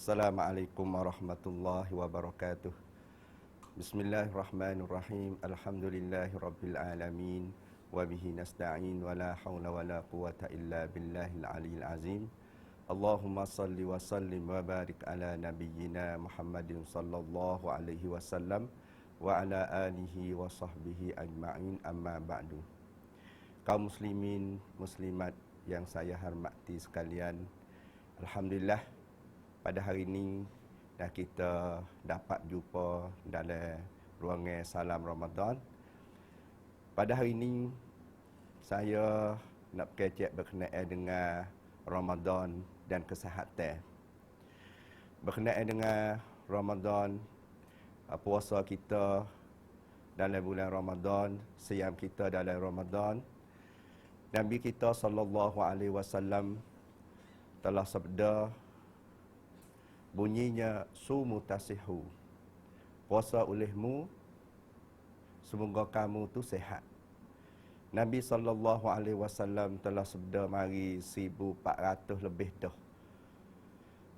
Assalamualaikum warahmatullahi wabarakatuh. Bismillahirrahmanirrahim. Alhamdulillahirabbil alamin wa bihi nasta'in wa la haula wa la quwata illa billahil aliyil azim. Allahumma salli wa sallim wa barik ala nabiyyina Muhammadin sallallahu alaihi wasallam wa ala alihi wa sahbihi ajma'in, amma ba'du. Kaum muslimin muslimat yang saya hormati sekalian, alhamdulillah pada hari ini kita dapat jumpa dalam ruangan Salam Ramadan. Pada hari ini saya nak berkecek berkenaan dengan Ramadan dan kesihatan. Berkenaan dengan Ramadan, puasa kita dalam bulan Ramadan, siam kita dalam Ramadan. Nabi kita sallallahu alaihi wasallam telah sabda, bunyinya sumu tasihu, puasa olehmu semoga kamu tu sehat. Nabi sallallahu alaihi wasallam telah sabda mari 1400 lebih dah.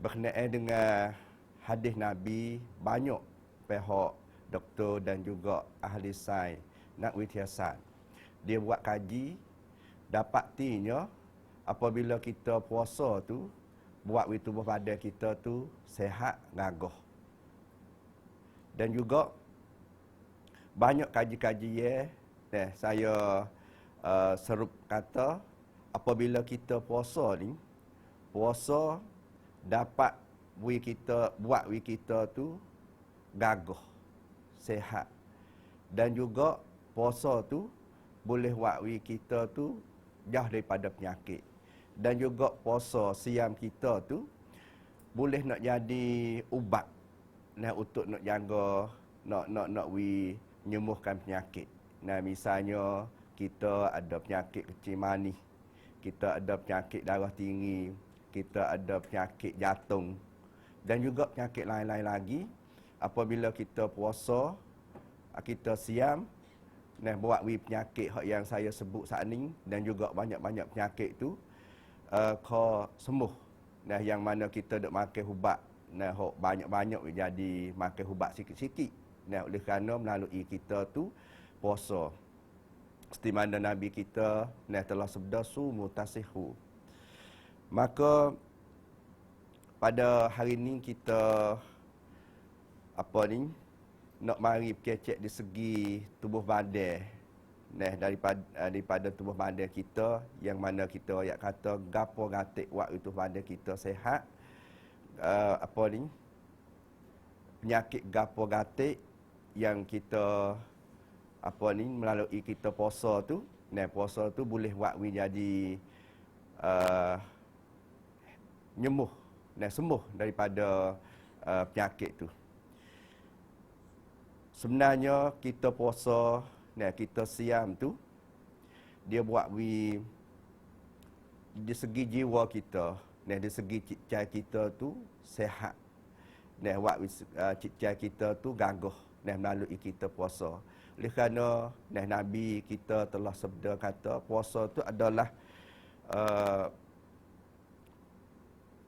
Berkenaan dengan hadis Nabi, banyak pihak doktor dan juga ahli sains nak wiasat dia buat kaji, dapatinya apabila kita puasa tu buat tubuh badan kita tu sehat, gagah. Dan juga banyak kaji-kaji saya serup kata apabila kita puasa ni, puasa dapat buat kita tu gagah, sehat. Dan juga puasa tu boleh buat kita tu jauh daripada penyakit. Dan juga puasa siam kita tu boleh nak jadi ubat untuk nak jaga nak menyembuhkan penyakit. Misalnya kita ada penyakit kecil manis, kita ada penyakit darah tinggi, kita ada penyakit jantung dan juga penyakit lain-lain lagi. Apabila kita puasa, kita siam buat penyakit yang saya sebut saat ni, dan juga banyak-banyak penyakit tu kau sembuh. Yang mana kita duk makan ubat, banyak-banyak jadi makan ubat sikit-sikit. Oleh kerana melalui kita tu puasa. Seperti mana Nabi kita telah sabda sumu tasihu. Maka pada hari ini kita nak mari berkecek di segi tubuh badan. Daripada tubuh badan kita, yang mana kita ayat kata gapo gatik wak itu badan kita sehat. Penyakit gapo gatik yang kita melalui kita puasa tu. Puasa tu boleh buat jadi sembuh daripada penyakit tu. Sebenarnya kita puasa, kita siam tu, dia buat di segi jiwa kita, di segi cicai kita tu sehat. Buat cicai kita tu gagah melalui kita puasa. Oleh kerana Nabi kita telah sabda kata puasa tu adalah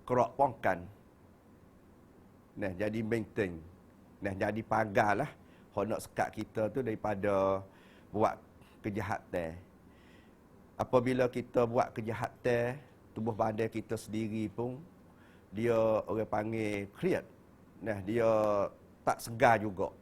keropongkan. Jadi benteng. Jadi pagarlah nak sekat kita tu daripada buat kejahatan. Apabila kita buat kejahatan, tubuh badan kita sendiri pun dia orang panggil kriat. Dia tak segar juga.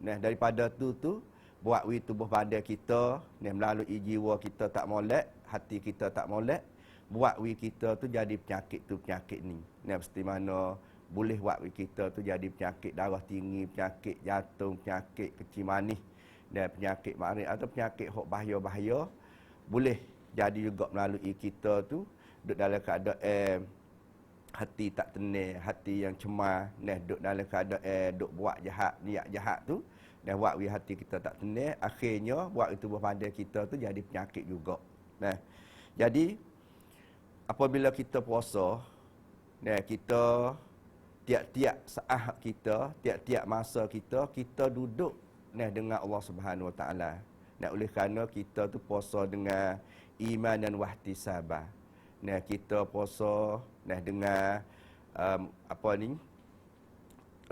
Daripada tu buat tubuh badan kita melalui jiwa kita tak molek, hati kita tak molek, buat kita tu jadi penyakit ni. Seperti mana boleh buat kita tu jadi penyakit darah tinggi, penyakit jantung, penyakit kecil manis, dan penyakit manis atau penyakit hok bahaya-bahaya boleh jadi juga melalui kita tu duduk dalam keadaan hati tak tenang, hati yang cemas, duduk dalam keadaan duk buat jahat, niat jahat tu, dan buat hati kita tak tenang, akhirnya buat tubuh badan kita tu jadi penyakit juga. Jadi apabila kita puasa, kita tiap-tiap saat kita, tiap-tiap masa kita duduk dengan Allah Subhanahu Wa Taala. Oleh kerana kita tu puasa dengan iman dan wahtisaban. Kita puasa dengan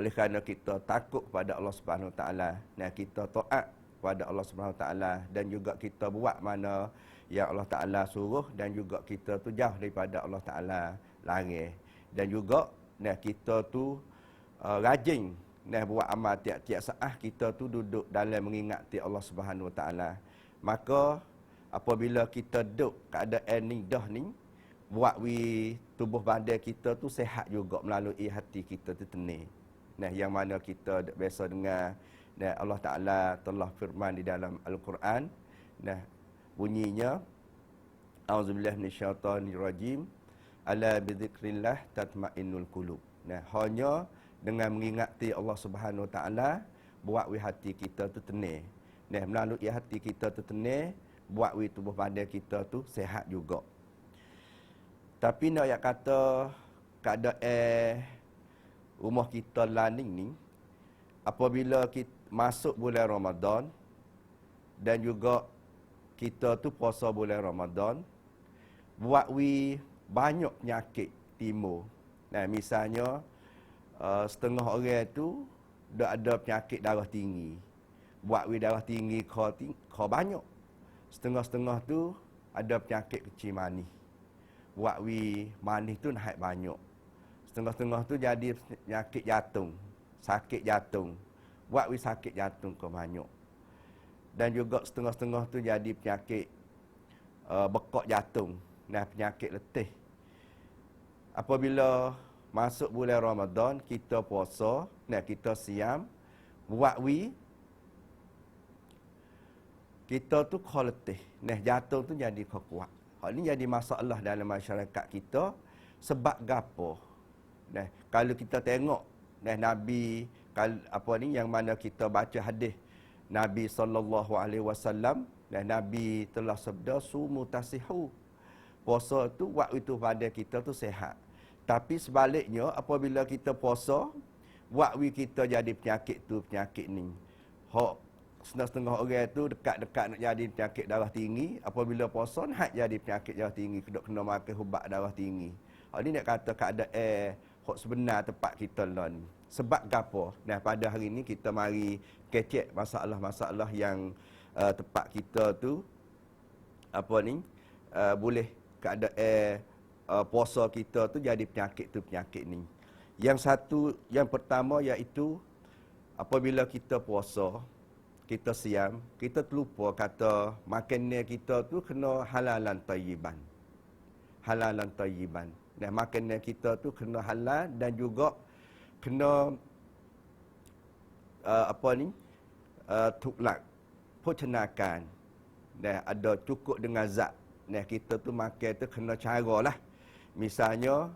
oleh kerana kita takut kepada Allah Subhanahu Wa Taala, nah kita taat kepada Allah Subhanahu Wa Taala, dan juga kita buat mana yang Allah Taala suruh, dan juga kita tu jauh daripada Allah Taala larang. Dan juga nah kita tu rajin nah buat amal tiap-tiap saat kita tu duduk dalam mengingati Allah Subhanahu Wa Taala. Maka apabila kita duduk keadaan ni dah ni, buat tubuh badan kita tu sehat juga melalui hati kita tu tenang. Nah, yang mana kita biasa dengar, nah Allah Taala telah firman di dalam Al-Quran, nah bunyinya, A'udzubillahi minasyaitonirrajim, ala bidzikrillah tatmainnul qulub. Nah, hanya dengan mengingati Allah Subhanahu Wa Taala buat hati kita tu tenang. Nah, melalui hati kita tu tenang, buat tubuh badan kita tu sehat juga. Tapi nak yang kata keadaan rumah kita laning ni, apabila kita masuk bulan Ramadan dan juga kita tu puasa bulan Ramadan, buat banyak penyakit timbul. Nah, misalnya setengah orang tu dah ada penyakit darah tinggi. Buat darah tinggi kau banyak. Setengah-setengah tu ada penyakit kecil manis. Buat manis tu naik banyak. Setengah-setengah tu jadi penyakit jantung, sakit jantung. Buat sakit jantung kau banyak. Dan juga setengah-setengah tu jadi penyakit bekak jantung. Nah, penyakit letih. Apabila masuk bulan Ramadan, kita puasa, nah kita siam, buat kita tu kau letih. Nah, jantung tu jadi kau kuat. Hal ni jadi masalah dalam masyarakat kita sebab gapo. Nah, kalau kita tengok nah Nabi yang mana kita baca hadis Nabi SAW, dan Nabi telah sabda sumu tasihu. Puasa tu waktu itu pada kita tu sehat. Tapi sebaliknya apabila kita puasa, waktu kita jadi penyakit tu penyakit ni. Hak setengah-setengah orang tu dekat-dekat nak jadi penyakit darah tinggi, apabila puasa nak jadi penyakit darah tinggi, kena makan ubat darah tinggi. Hak ni nak kata keadaan hak sebenar tempat kita lah ni. Sebab gapo? Nah, pada hari ni kita mari kecek masalah-masalah yang tempat kita tu boleh keadaan puasa kita tu jadi penyakit ni. Yang pertama iaitu apabila kita puasa, kita siam, kita terlupa kata makanan kita tu kena halalan tayyiban. Halalan tayyiban. Nah, makanan kita tu kena halal dan juga kena tuklak, pocenakan. Nah, ada cukup dengan zat. Nah, kita tu makan tu kena cara lah. Misalnya,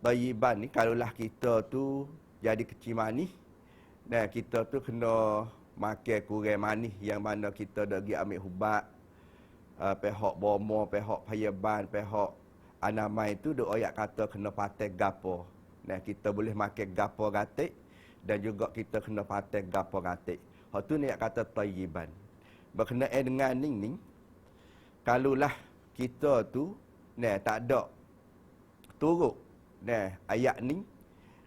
tayyiban ni kalaulah kita tu jadi kecil manis, nah kita tu kena makan kurang manis, yang mana kita dah pergi ambil ubat, pihak bomo, pihak payaban, pihak anamai tu duk ayat kata kena pakai gapo. Nah, kita boleh makan gapo gatik dan juga kita kena pakai gapo gatik. Hak tu ni kata tayyiban. Berkenaan dengan ni, kalaulah kita tu nah tak ada turut nah ayat ni,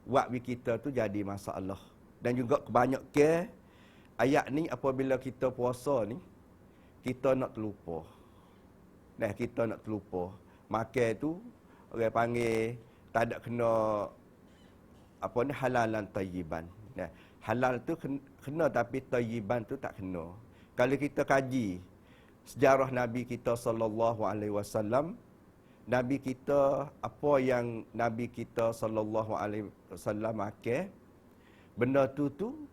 buat kita tu jadi masalah. Dan juga kebanyakan ayat ni apabila kita puasa ni, kita nak terlupa. Nah, kita nak terlupa. Makan tu orang panggil tak ada kena halalan tayyiban. Nah, halal tu kena tapi tayyiban tu tak kena. Kalau kita kaji sejarah Nabi kita SAW, Nabi kita, apa yang Nabi kita SAW makan, benda tu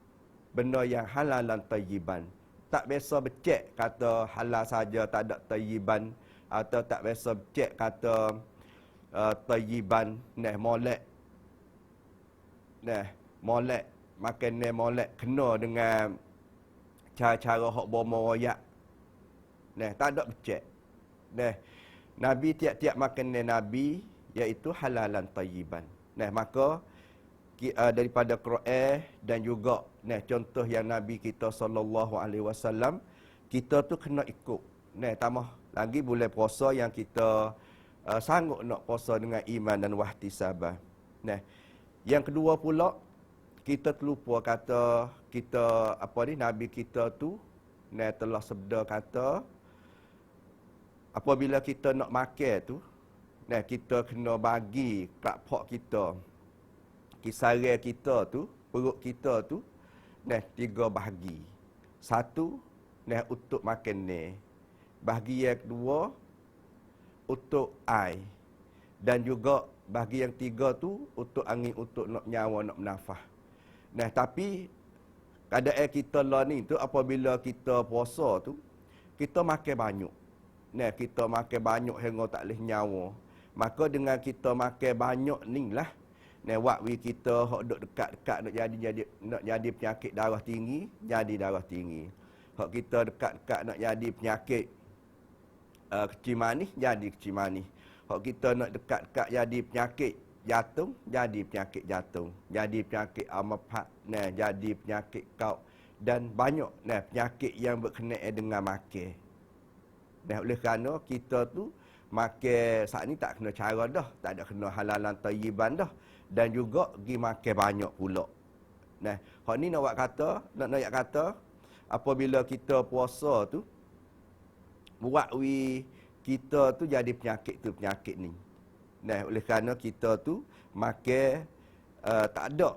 benda yang halalan tayyiban. Tak biasa becek kata halal saja tak ada tayyiban, atau tak biasa becek kata tayyiban molek. Molek, makanan molek kena dengan cara-cara hak bomo royak. Tak ada becek. Nabi tiap-tiap makanan Nabi iaitu halalan tayyiban. Maka daripada Quran dan juga contoh yang Nabi kita SAW, kita tu kena ikut. Tambah lagi bulan puasa yang kita sanggup nak puasa dengan iman dan wahtisabah. Yang kedua pula, kita terlupa kata kita apa ni Nabi kita tu telah sabda kata apabila kita nak makan tu kita kena bagi kerak kita, kisaran kita tu, perut kita tu 3 bahagi. Satu untuk makan ni. Bahagi yang kedua untuk air. Dan juga bahagi yang 3 tu untuk angin, untuk nak nyawa, nak bernafas. Tapi keadaan kita lah ni tu apabila kita puasa tu kita makan banyak. Kita makan banyak hingga tak boleh nyawa. Maka dengan kita makan banyak ni lah waktu kita hok duk dekat-dekat nak jadi penyakit darah tinggi, jadi darah tinggi. Hok kita dekat-dekat nak jadi penyakit kecil manis, jadi kecil manis. Hok kita nak dekat-dekat jadi penyakit jantung, jadi penyakit jantung. Jadi penyakit amapat, jadi penyakit gout dan banyak penyakit yang berkenaan dengan makan. Oleh kerana kita tu makan saat ni tak kena cara dah, tak ada kena halalan thayyiban dah, dan juga pergi makan banyak pula. Hak ni nak kata apabila kita puasa tu buat kita tu jadi penyakit ni. Oleh kerana kita tu makan tak ada.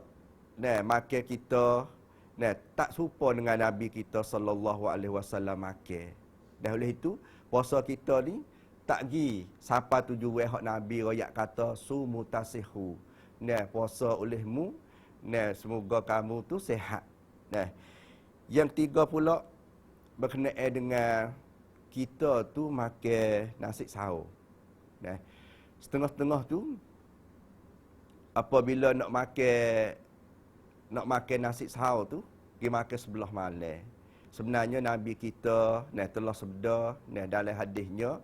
Makan kita tak serupa dengan Nabi kita sallallahu alaihi wasallam makan. Oleh itu puasa kita ni tak gi sampai tujuan hak Nabi royak kata sumu tasihu. Puasa olehmu, semoga kamu tu sihat. Yang 3 pula berkenaan dengan kita tu makan nasi sahur. Setengah-setengah tu apabila nak makan nasi sahur tu pergi makan sebelah malam. Sebenarnya Nabi kita telah sabda dalam hadisnya,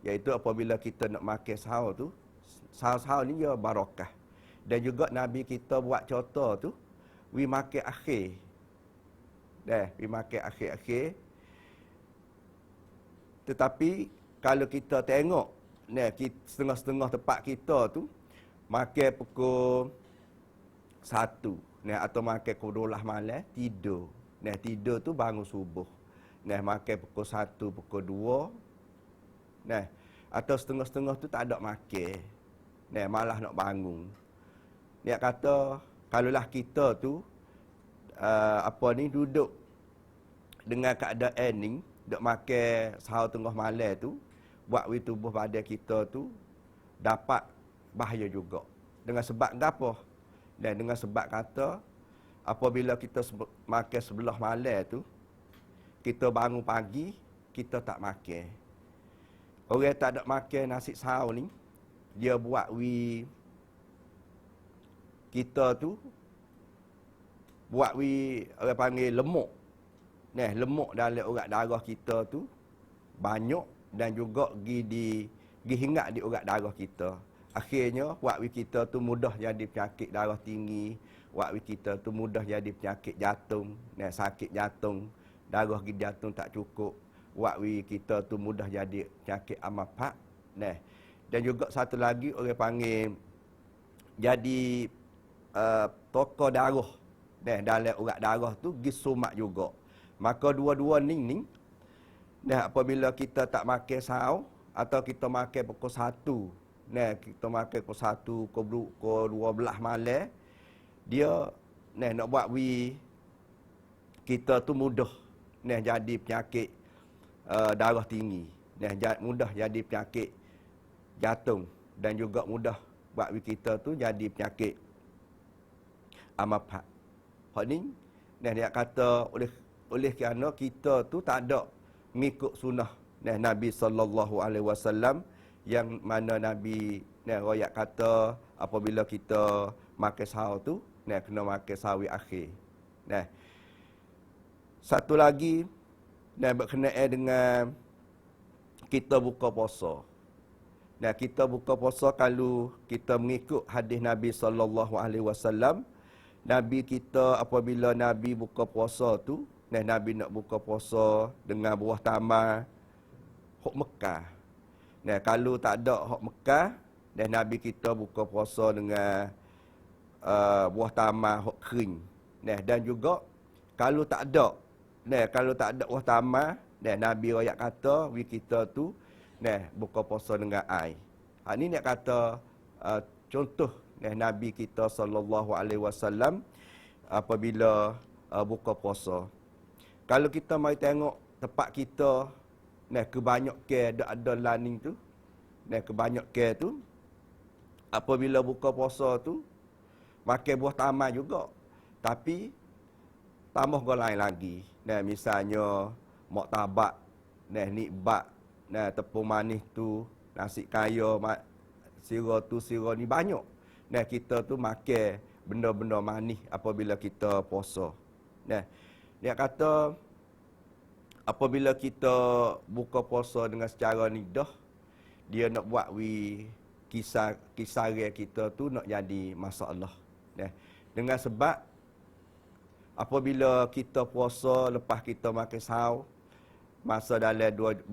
iaitu apabila kita nak makan sahur tu, sahur ni ya barakah. Dan juga Nabi kita buat contoh tu, makan akhir. Makan akhir-akhir. Tetapi kalau kita tengok setengah-setengah tempat kita tu makan pukul 1 atau makan pukul 12 malam tidur. Tidur tu bangun subuh. Makan pukul 1, pukul 2. Atau setengah-setengah tu tak ada makan. Malah nak bangun. Dia kata kalaulah kita tu duduk dengan keadaan ni, duk makan sahur tengah malam tu, buat tubuh badan kita tu dapat bahaya juga. Dengan sebab gapo? Dengan sebab kata apabila kita makan sebelah malam tu, kita bangun pagi, kita tak makan. Orang tak ada makan nasi sahur ni, dia buat kita tu orang panggil lemuk. Lemuk dalam urat darah kita tu banyak dan juga pergi hingat di urat darah kita. Akhirnya waktu kita tu mudah jadi penyakit darah tinggi, waktu kita tu mudah jadi penyakit jantung, sakit jantung, darah pergi jantung tak cukup. Waktu kita tu mudah jadi penyakit amapat. Dan juga satu lagi orang panggil jadi tokar darah. Dalam urat darah tu pergi sumak juga. Maka dua-dua ni apabila kita tak makan sahur atau kita makan pukul 1, kita makan pukul 1, pukul 12 malam, dia nak buat kita tu mudah jadi penyakit darah tinggi, mudah jadi penyakit jantung dan juga mudah buat kita tu jadi penyakit amapat. Hak ni dia kata oleh kerana kita tu tak ada mengikut sunnah Nabi sallallahu alaihi wasallam, yang mana Nabi royak kata apabila kita makan sahur tu kena makan sahur akhir. Satu lagi berkenaan dengan kita buka puasa. Kita buka puasa kalau kita mengikut hadis Nabi sallallahu alaihi wasallam, Nabi kita apabila Nabi buka puasa tu, Nabi nak buka puasa dengan buah tamar hok Mekah. Kalau tak ada hok Mekah, Nabi kita buka puasa dengan buah taman hok kering. Nah, dan juga kalau tak ada, kalau tak ada buah taman, Nabi royak kata kita tu buka puasa dengan air. Ni nak kata contoh Nabi kita sallallahu alaihi wasallam apabila buka puasa. Kalau kita mari tengok tempat kita kebanyakan ada laning tu, kebanyakan tu apabila buka puasa tu makan buah taman juga. Tapi tambah go lain lagi. Misalnya muktabak, nikbat, tepung manis tu, nasi kaya, sirah tu, sirah ni banyak. Kita tu makan benda-benda manis apabila kita puasa. Dia kata apabila kita buka puasa dengan secara nidah, dia nak buat kisah kita tu nak jadi masalah. Dengan sebab apabila kita puasa lepas kita makan sahur, masa dalam 13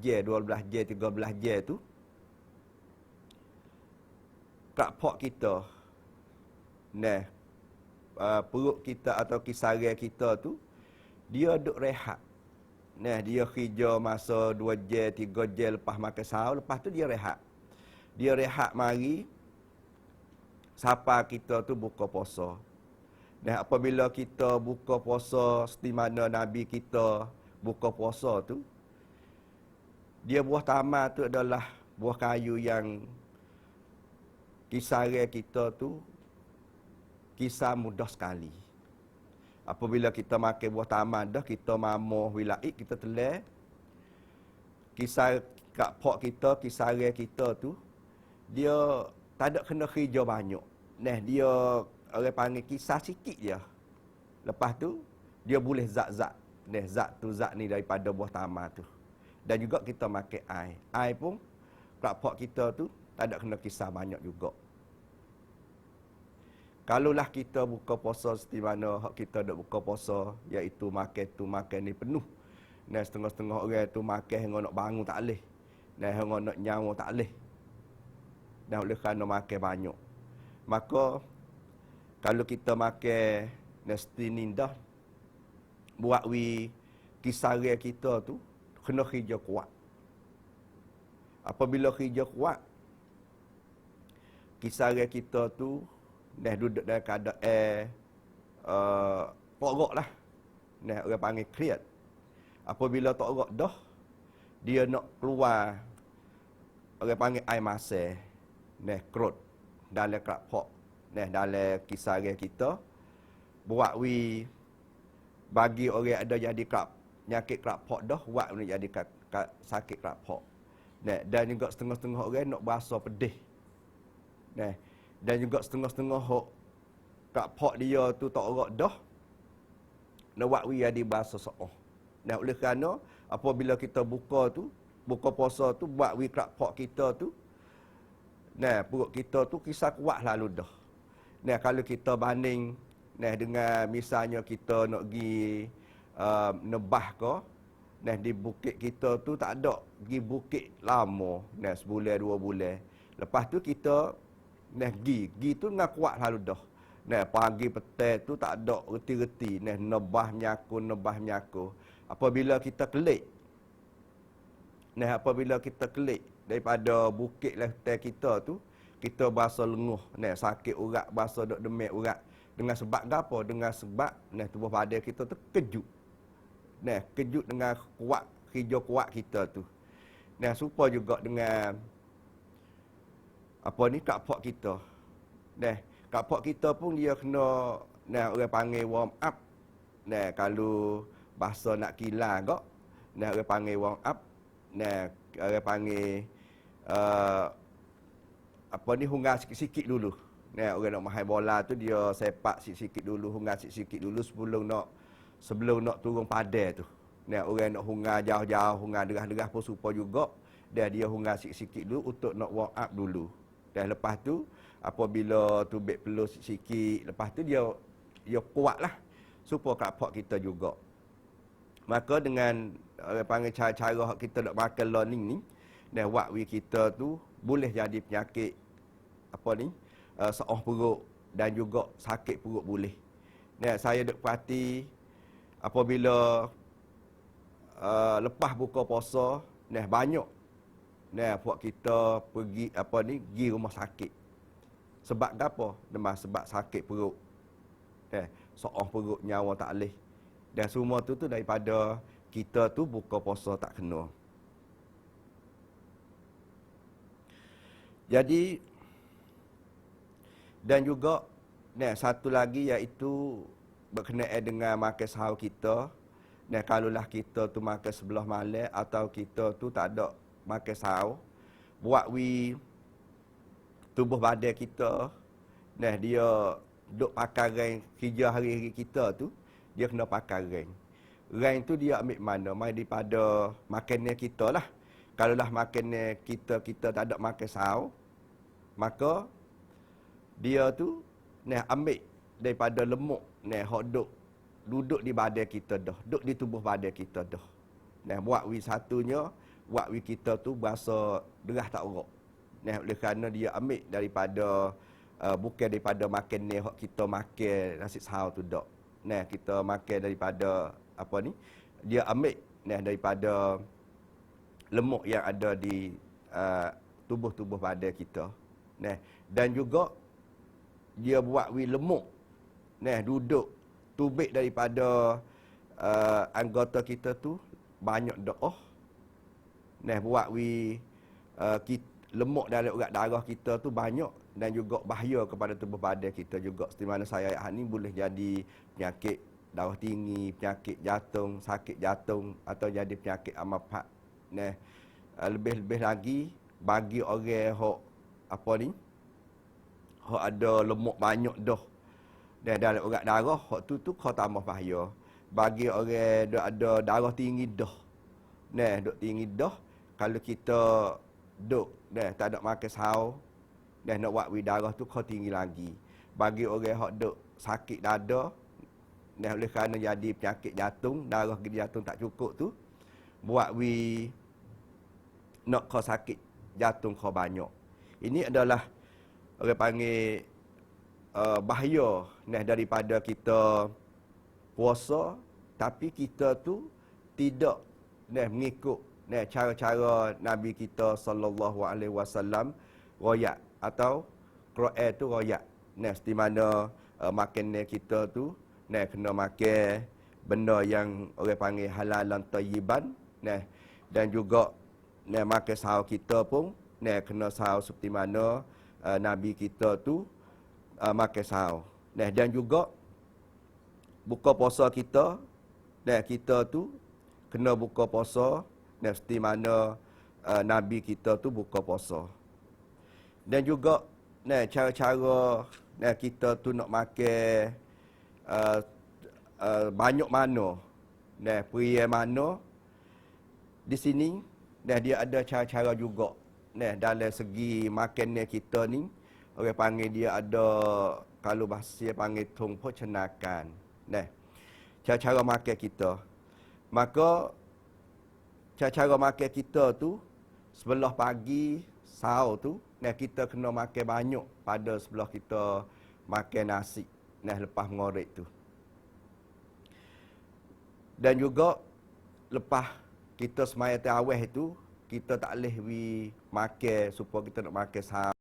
jam, 13 jam tu, kapok kita, perut kita atau kisaran kita tu, dia duk rehat. Dia kerja masa 2 jam, 3 jam lepas makan sahur, lepas tu dia rehat. Dia rehat mari, sampai kita tu buka puasa. Apabila kita buka puasa seperti mana Nabi kita buka puasa tu, dia buah taman tu adalah buah kayu yang kisaran kita tu kisah mudah sekali. Apabila kita makan buah taman dah, kita mamuh wilaik, kita telan, kisah kapok kita, kisaran kita tu, dia tak ada kena kerja banyak. Dia orang panggil kisah sikit je. Lepas tu, dia boleh zat-zat. Zat ni daripada buah taman tu. Dan juga kita makan air. Air pun, kapok kita tu, tak ada kena kisah banyak juga. Kalaulah kita buka puasa seperti mana kita dak buka puasa, iaitu makan ni penuh. Setengah-setengah orang tu makan hingga nak bangun tak leh. Hingga nak nyawa tak leh. Oleh kerana makan banyak. Maka kalau kita makan seperti ni dah, buat kisaran kita tu kena kerja kuat. Apabila kerja kuat, kisaran kita tu duduk dalam keadaan pokok lah. Orang panggil kriat. Apabila tokok dah, dia nak keluar, orang panggil air masam, kerut dalam kerak-pok, dalam kisaran kita, buat bagi orang ada jadi nyakit kerak-pok dah, buat jadi sakit kerak-pok. Dan juga setengah-setengah orang nak berasa pedih. Dan juga setengah-setengah kerak-pok dia tu tokok dah, nak buat jadi berasa seoh. Oleh kerana apabila kita buka puasa tu, buat kerak-pok kita tu, perut kita tu kisah kuat lalu dah. Kalau kita banding dengan misalnya kita nak pergi nebah ke, di bukit kita tu tak ada pergi bukit lama, sebulan 2 bulan. Lepas tu kita pergi tu dengan kuat lalu dah. Pagi petang tu tak ada reti-reti, nebah menyaku. Apabila kita kelik, daripada bukit letak kita tu, kita berasa lenguh, sakit urat, berasa dok demam urat. Dengan sebab apa? Dengan sebab tubuh badan kita tu kejut. Kejut dengan kuat, kerja kuat kita tu. Serupa juga dengan kapok kita. Kapok kita pun dia kena orang panggil warm up. Kalau bahasa nak kilang kok, orang panggil warm up. Orang panggil hungar sikit-sikit dulu. Orang nak main bola tu dia sepak sikit-sikit dulu, hungar sikit-sikit dulu sebelum nak turun padang tu. Orang nak hungar jauh-jauh, hungar derah-derah pun serupa juga. Dia hungar sikit-sikit dulu untuk nak warm up dulu. Dan lepas tu apabila tu bek peluh sikit, lepas tu dia kuatlah. Supaya kapok kita juga. Maka dengan orang panggil cara-cara kita nak makan learning ni, buat kita tu boleh jadi penyakit seoh perut dan juga sakit perut boleh. Saya duk perhati apabila lepas buka puasa, banyak puak kita pergi rumah sakit. Sebab apa? Sebab sakit perut. Seoh perut, nyawa tak leh. Dan semua tu daripada kita tu buka puasa tak kena. Jadi dan juga satu lagi iaitu berkenaan dengan makan sahur kita. Kalaulah kita tu makan sebelah malam atau kita tu tak ada makan sahur, buat tubuh badan kita dia duk pakai reng kerja hari-hari kita tu, dia kena pakai reng. Reng tu dia ambil mana? Mai daripada makanan kita lah. Kalaulah makanan kita tak ada makan sahur, maka dia tu ambil daripada lemuk hok duduk di badan kita dah, duduk di tubuh badan kita dah. Buat satunya, buat kita tu berasa derah tak urut. Oleh kerana dia ambil daripada bukan daripada makanan hok kita makan nasi sahur tu dak. Kita makan daripada dia ambil daripada lemuk yang ada di tubuh-tubuh badan kita. Dan juga dia buat lemuk duduk tubik daripada anggota kita tu banyak doh. Buat lemuk dalam urat darah kita tu banyak dan juga bahaya kepada tubuh badan kita juga. Seperti mana saya ni boleh jadi penyakit darah tinggi, penyakit jantung, sakit jantung atau jadi penyakit amapat. Lebih-lebih lagi bagi orang hok hok ada lemuk banyak dah dalam urat darah, hok tu kau tambah bahaya. Bagi orang ada darah tinggi dah, duk tinggi dah, kalau kita duk tak ada makan sahur nak buat darah tu kau tinggi lagi. Bagi orang hok duk sakit dada, oleh kerana jadi penyakit jantung, darah jantung tak cukup tu, buat nak kau sakit jantung kau banyak. Ini adalah orang panggil bahaya daripada kita puasa tapi kita tu tidak mengikut cara-cara Nabi kita sallallahu alaihi wasallam royak atau Quran tu royak. Seperti mana makanan kita tu kena makan benda yang orang panggil halalan thayyiban, dan juga makan sahur kita pun kena sahur seperti mana Nabi kita tu makan sahur. Dan juga buka puasa kita, kita tu kena buka puasa seperti mana Nabi kita tu buka puasa. Dan juga cara-cara kita tu nak makan banyak mana, perian mana, di sini dia ada cara-cara juga. Dalam segi makanan kita ni, orang panggil dia ada, kalau bahasa panggil tumpu cenakan. Cara-cara makan kita. Maka cara-cara makan kita tu sebelah pagi sahur tu, kita kena makan banyak pada sebelah kita makan nasi lepas mengorek tu. Dan juga lepas kita semaya tarawih tu, kita tak boleh makan supaya kita nak makan sahur